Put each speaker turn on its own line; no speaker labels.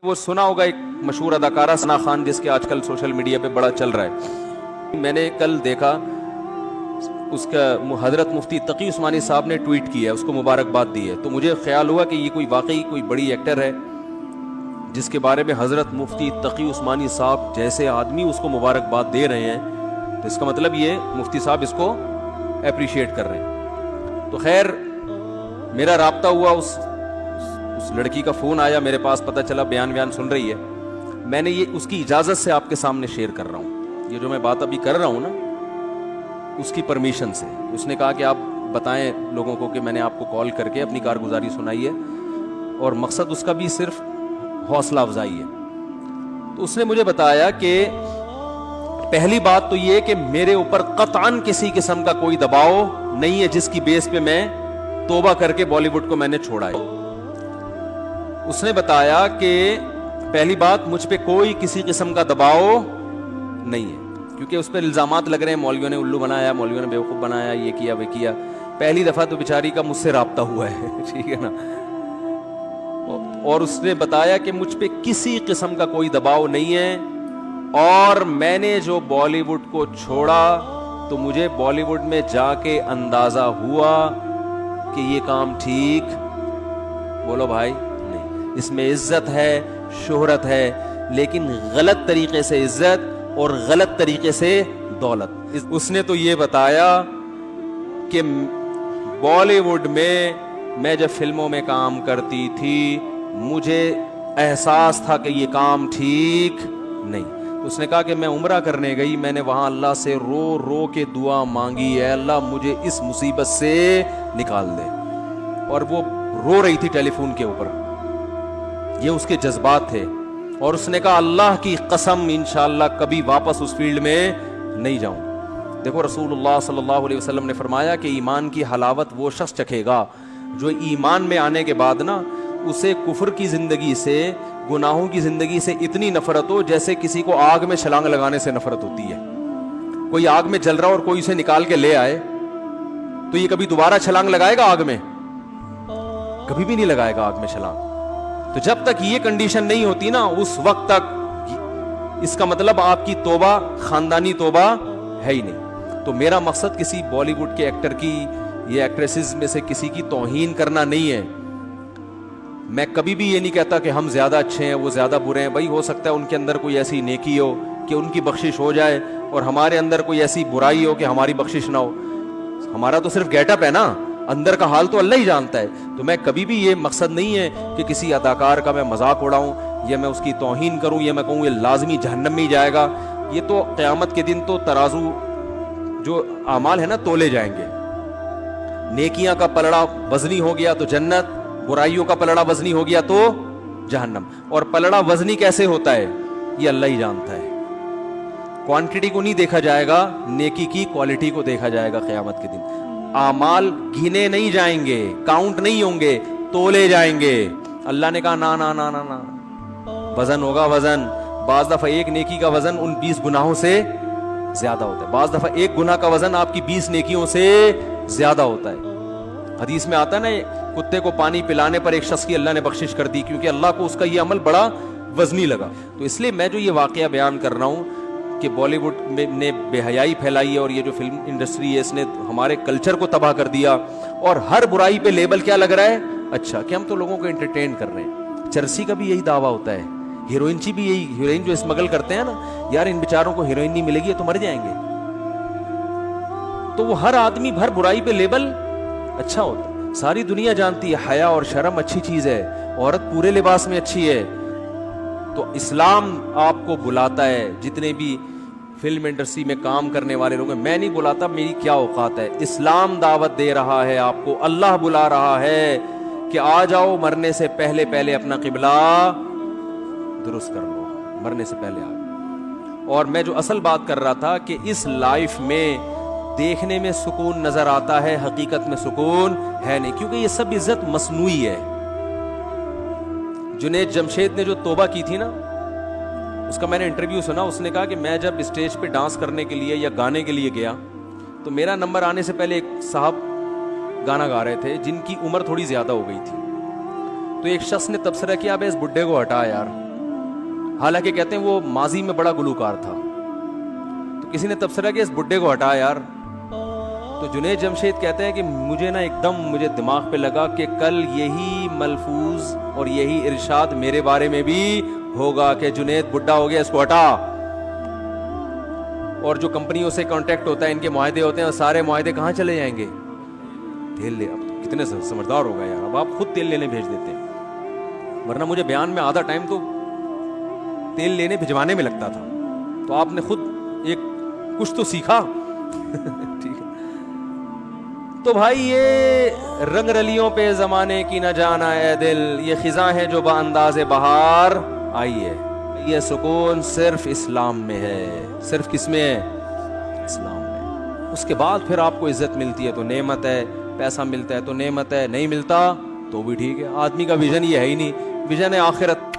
وہ سنا ہوگا ایک مشہور اداکارہ ثنا خان، جس کے آج کل سوشل میڈیا پہ بڑا چل رہا ہے. میں نے کل دیکھا اس کا حضرت مفتی تقی عثمانی صاحب نے ٹویٹ کیا ہے، اس کو مبارکباد دی ہے. تو مجھے خیال ہوا کہ یہ کوئی واقعی کوئی بڑی ایکٹر ہے جس کے بارے میں حضرت مفتی تقی عثمانی صاحب جیسے آدمی اس کو مبارکباد دے رہے ہیں، تو اس کا مطلب یہ مفتی صاحب اس کو اپریشیٹ کر رہے ہیں. تو خیر میرا رابطہ ہوا، اس لڑکی کا فون آیا میرے پاس، پتہ چلا بیان سن رہی ہے. میں نے یہ اس کی اجازت سے آپ کے سامنے شیئر کر رہا ہوں. یہ جو میں بات ابھی کر رہا ہوں نا، اس کی پرمیشن سے. اس نے کہا کہ آپ بتائیں لوگوں کو کہ میں نے آپ کو کال کر کے اپنی کارگزاری سنائی ہے، اور مقصد اس کا بھی صرف حوصلہ افزائی ہے. تو اس نے مجھے بتایا کہ پہلی بات تو یہ کہ میرے اوپر قطعاً کسی قسم کا کوئی دباؤ نہیں ہے جس کی بیس پہ میں توبہ کر کے بالی ووڈ کو میں نے چھوڑا ہے. اس نے بتایا کہ پہلی بات مجھ پہ کوئی کسی قسم کا دباؤ نہیں ہے، کیونکہ اس پہ الزامات لگ رہے ہیں مولویوں نے الو بنایا، مولویوں نے بیوقوف بنایا، یہ کیا وہ کیا. پہلی دفعہ تو بیچاری کا مجھ سے رابطہ ہوا ہے ٹھیک ہے نا. اور اس نے بتایا کہ مجھ پہ کسی قسم کا کوئی دباؤ نہیں ہے، اور میں نے جو بالی ووڈ کو چھوڑا تو مجھے بالی ووڈ میں جا کے اندازہ ہوا کہ یہ کام ٹھیک، بولو بھائی، نہیں. اس میں عزت ہے، شہرت ہے، لیکن غلط طریقے سے عزت اور غلط طریقے سے دولت. اس نے تو یہ بتایا کہ بالی ووڈ میں جب فلموں میں کام کرتی تھی مجھے احساس تھا کہ یہ کام ٹھیک نہیں. اس نے کہا کہ میں عمرہ کرنے گئی، میں نے وہاں اللہ سے رو رو کے دعا مانگی ہے اللہ مجھے اس مصیبت سے نکال دے. اور وہ رو رہی تھی ٹیلی فون کے اوپر، یہ اس کے جذبات تھے. اور اس نے کہا اللہ کی قسم انشاءاللہ کبھی واپس اس فیلڈ میں نہیں جاؤں. دیکھو رسول اللہ صلی اللہ علیہ وسلم نے فرمایا کہ ایمان کی حلاوت وہ شخص چکھے گا جو ایمان میں آنے کے بعد نا اسے کفر کی زندگی سے، گناہوں کی زندگی سے اتنی نفرت ہو جیسے کسی کو آگ میں چھلانگ لگانے سے نفرت ہوتی ہے. کوئی آگ میں جل رہا اور کوئی اسے نکال کے لے آئے تو یہ کبھی دوبارہ چھلانگ لگائے گا آگ میں؟ کبھی بھی نہیں لگائے گا آگ میں چھلانگ. تو جب تک یہ کنڈیشن نہیں ہوتی نا اس وقت تک اس کا مطلب آپ کی توبہ خاندانی توبہ ہے ہی نہیں. تو میرا مقصد کسی بالی ووڈ کے ایکٹر کی یا ایکٹریسز میں سے کسی کی توہین کرنا نہیں ہے. میں کبھی بھی یہ نہیں کہتا کہ ہم زیادہ اچھے ہیں وہ زیادہ برے ہیں. بھائی ہو سکتا ہے ان کے اندر کوئی ایسی نیکی ہو کہ ان کی بخشش ہو جائے، اور ہمارے اندر کوئی ایسی برائی ہو کہ ہماری بخشش نہ ہو. ہمارا تو صرف گیٹ اپ ہے نا، اندر کا حال تو اللہ ہی جانتا ہے. تو میں کبھی بھی یہ مقصد نہیں ہے کہ کسی اداکار کا میں مذاق اڑاؤں یا میں اس کی توہین کروں یا میں کہوں یہ لازمی جہنم میں ہی جائے گا. یہ تو قیامت کے دن تو ترازو جو اعمال ہے نا تولے جائیں گے. نیکیاں کا پلڑا وزنی ہو گیا تو جنت، برائیوں کا پلڑا وزنی ہو گیا تو جہنم. اور پلڑا وزنی کیسے ہوتا ہے یہ اللہ ہی جانتا ہے. کوانٹٹی کو نہیں دیکھا جائے گا، نیکی کی کوالٹی کو دیکھا جائے گا قیامت کے دن. اعمال گھنے نہیں جائیں گے، کاؤنٹ نہیں ہوں گے، تولے جائیں گے. اللہ نے کہا نا نا نا نا نا، وزن ہوگا وزن. بعض دفعہ ایک نیکی کا وزن ان 20 گناہوں سے زیادہ ہوتا ہے، بعض دفعہ ایک گناہ کا وزن آپ کی 20 نیکیوں سے زیادہ ہوتا ہے. حدیث میں آتا ہے نا کتے کو پانی پلانے پر ایک شخص کی اللہ نے بخشش کر دی کیونکہ اللہ کو اس کا یہ عمل بڑا وزنی لگا. تو اس لیے میں جو یہ واقعہ بیان کر رہا ہوں کہ بالی ووڈ نے بے حیائی پھیلائی ہے، اور یہ جو فلم انڈسٹری ہے اس نے ہمارے کلچر کو تباہ کر دیا، اور ہر برائی پہ لیبل کیا لگ رہا ہے؟ اچھا کہ ہم تو لوگوں کو انٹرٹین کر رہے ہیں. چرسی کا بھی یہی دعویٰ ہوتا ہے، ہیروئن چی بھی یہی، ہیروئن جو اسمگل کرتے ہیں نا، یار ان بیچاروں کو ہیروئن نہیں ملے گی تو مر جائیں گے. تو وہ ہر آدمی ہر برائی پہ لیبل اچھا ہوتا ہے. ساری دنیا جانتی ہے حیا اور شرم اچھی چیز ہے، عورت پورے لباس میں اچھی ہے. تو اسلام آپ کو بلاتا ہے، جتنے بھی فلم انڈسٹری میں کام کرنے والے لوگ ہیں، میں نہیں بلاتا میری کیا اوقات ہے. اسلام دعوت دے رہا ہے آپ کو، اللہ بلا رہا ہے کہ آ جاؤ مرنے سے پہلے پہلے اپنا قبلہ درست کر لو، مرنے سے پہلے آ. اور میں جو اصل بات کر رہا تھا کہ اس لائف میں دیکھنے میں سکون نظر آتا ہے، حقیقت میں سکون ہے نہیں، کیونکہ یہ سب عزت مصنوعی ہے. جنید جمشید نے جو توبہ کی تھی نا، اس کا میں نے انٹرویو سنا. اس نے کہا کہ میں جب اسٹیج پہ ڈانس کرنے کے لیے یا گانے کے لیے گیا تو میرا نمبر آنے سے پہلے ایک صاحب گانا گا رہے تھے جن کی عمر تھوڑی زیادہ ہو گئی تھی. تو ایک شخص نے تبصرہ کیا بھائی اس بڈھے کو ہٹا یار، حالانکہ کہتے ہیں وہ ماضی میں بڑا گلوکار تھا. تو کسی نے تبصرہ کیا اس بڈھے کو ہٹا یار. تو جنید جمشید کہتے ہیں کہ مجھے نا ایک دم مجھے دماغ پہ لگا کہ کل یہی ملفوظ اور یہی ارشاد میرے بارے میں بھی ہوگا کہ جنید بڈھا ہو گیا, اس کو ہٹا. اور جو کمپنیوں سے کانٹیکٹ ہوتا ہے, ان کے معاہدے ہوتے ہیں, سارے معاہدے کہاں چلے جائیں گے؟ تیل لے. اب تو کتنے سمجھدار ہو گئے یار, اب آپ خود تیل لینے بھیج دیتے ہیں, ورنہ مجھے بیان میں آدھا ٹائم تو تیل لینے بھجوانے میں لگتا تھا. تو آپ نے خود ایک کچھ تو سیکھا. ٹھیک ہے. تو بھائی یہ رنگ رلیوں پہ زمانے کی نہ جانا اے دل, یہ خزاں ہے جو بانداز بہار آئی ہے. یہ سکون صرف اسلام میں ہے. صرف کس میں ہے؟ اسلام میں. اس کے بعد پھر آپ کو عزت ملتی ہے تو نعمت ہے, پیسہ ملتا ہے تو نعمت ہے, نہیں ملتا تو بھی ٹھیک ہے. آدمی کا ویژن یہ ہے ہی نہیں, ویژن ہے آخرت.